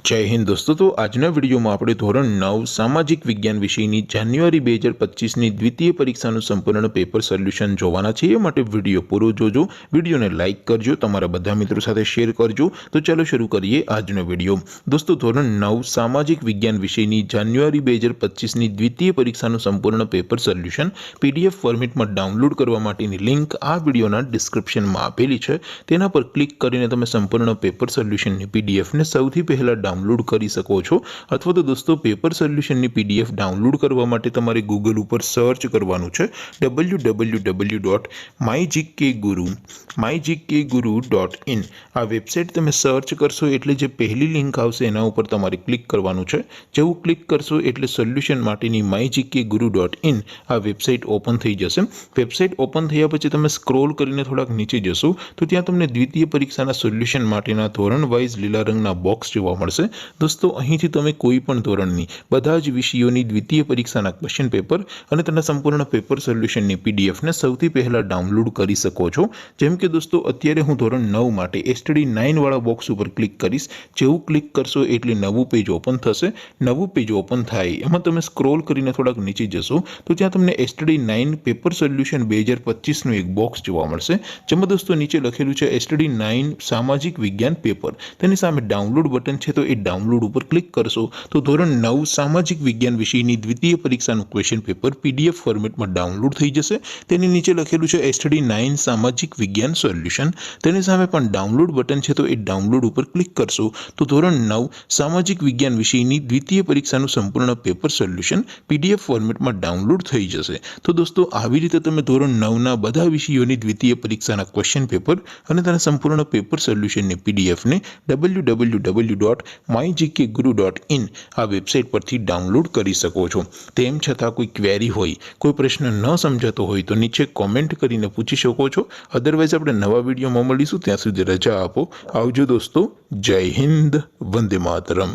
जय हिंद दोस्तों। तो आजना विडियो में આપણે ધોરણ 9 સામાજિક વિજ્ઞાન વિષયની જાન્યુઆરી 2025 ની દ્વિતીય પરીક્ષાનું સંપૂર્ણ પેપર સોલ્યુશન જોવાના છે। એ માટે વિડિયો પૂરો જોજો, વિડિયોને લાઈક કરજો, તમારા બધા મિત્રો સાથે શેર કરજો। તો ચાલો શરૂ કરીએ આજનો વિડિયો। દોસ્તો ધોરણ 9 સામાજિક વિજ્ઞાન વિષયની જાન્યુઆરી 2025 ની દ્વિતીય પરીક્ષાનું સંપૂર્ણ પેપર સોલ્યુશન પીડીએફ ફોર્મેટમાં ડાઉનલોડ કરવા માટેની લિંક આ વિડિયોના ડિસ્ક્રિપ્શનમાં આપેલી છે। તેના પર ક્લિક કરીને તમે સંપૂર્ણ પેપર સોલ્યુશનની પીડીએફને સૌથી પહેલા डाउनलॉड કરી શકો છો। અથવા તો દોસ્તો પેપર સોલ્યુશનની પીડીએફ ડાઉનલોડ કરવા માટે તમારે ગૂગલ ઉપર સર્ચ કરવાનું છે www.mygkguru.in। આ વેબસાઇટ તમે સર્ચ કરશો એટલે જે પહેલી લિંક આવશે એના ઉપર તમારે ક્લિક કરવાનું છે। જેવું ક્લિક કરશો એટલે સોલ્યુશન માટેની mygkguru.in આ વેબસાઇટ ઓપન થઈ જશે। વેબસાઇટ ઓપન થયા પછી તમે સ્ક્રોલ કરીને થોડાક નીચે જશો તો ત્યાં તમને દ્વિતીય પરીક્ષાના સોલ્યુશન માટેના ધોરણ વાઇઝ લીલા રંગના બોક્સ જોવા મળશે। दोस्तों અહીંથી તમે કોઈ પણ ધોરણની બધા જ વિષયોની દ્વિતીય પરીક્ષાના ક્વેશ્ચન પેપર અને તેના સંપૂર્ણ પેપર સોલ્યુશનની પીડીએફને સૌથી પહેલા ડાઉનલોડ કરી શકો છો। જેમ કે દોસ્તો અત્યારે હું ધોરણ 9 માટે એસટીડી 9 વાળા બોક્સ ઉપર ક્લિક કરીશ। જેવું ક્લિક કરશો એટલે નવું પેજ ઓપન થશે। નવું પેજ ઓપન થાય એમાં તમે સ્ક્રોલ કરીને થોડાક નીચે જશો તો ત્યાં તમને એસટીડી 9 પેપર સોલ્યુશન 2025 નું એક બોક્સ જોવા મળશે। જેમાં દોસ્તો નીચે લખેલું છે એસટીડી 9 સામાજિક વિજ્ઞાન પેપર। તેની સામે ડાઉનલોડ બટન છે તો એ डाउनलॉड पर क्लिक करशो तो धोरण 9 सामाजिक विज्ञान विषयની દ્વિતીય પરીક્ષાનું ક્વેશ્ચન પેપર પીડીએફ ફોર્મેટમાં ડાઉનલોડ થઈ જશે। તેની નીચે લખેલું છે એસટીડી 9 સામાજિક વિજ્ઞાન સોલ્યુશન। તેની સામે પણ ડાઉનલોડ બટન છે તો એ ડાઉનલોડ ઉપર ક્લિક કરશો તો ધોરણ 9 સામાજિક વિજ્ઞાન વિષયની દ્વિતીય પરીક્ષાનું સંપૂર્ણ પેપર સોલ્યુશન પીડીએફ ફોર્મેટમાં ડાઉનલોડ થઈ જશે। તો દોસ્તો આવી રીતે તમે ધોરણ 9 ના બધા વિષયોની દ્વિતીય પરીક્ષાના ક્વેશ્ચન પેપર અને તેના સંપૂર્ણ પેપર સોલ્યુશનની પીડીએફ ને www.mygkguru.in આ વેબસાઇટ પરથી ડાઉનલોડ કરી શકો છો। તેમ છતાં કોઈ ક્વેરી હોય, કોઈ પ્રશ્ન ન સમજાતો હોય તો નીચે કોમેન્ટ કરીને પૂછી શકો છો। અધરવાઇઝ આપણે નવા વિડીયોમાં મળીશું, ત્યાં સુધી રજા આપો। આવજો દોસ્તો। જય હિન્દ, વંદે માતરમ।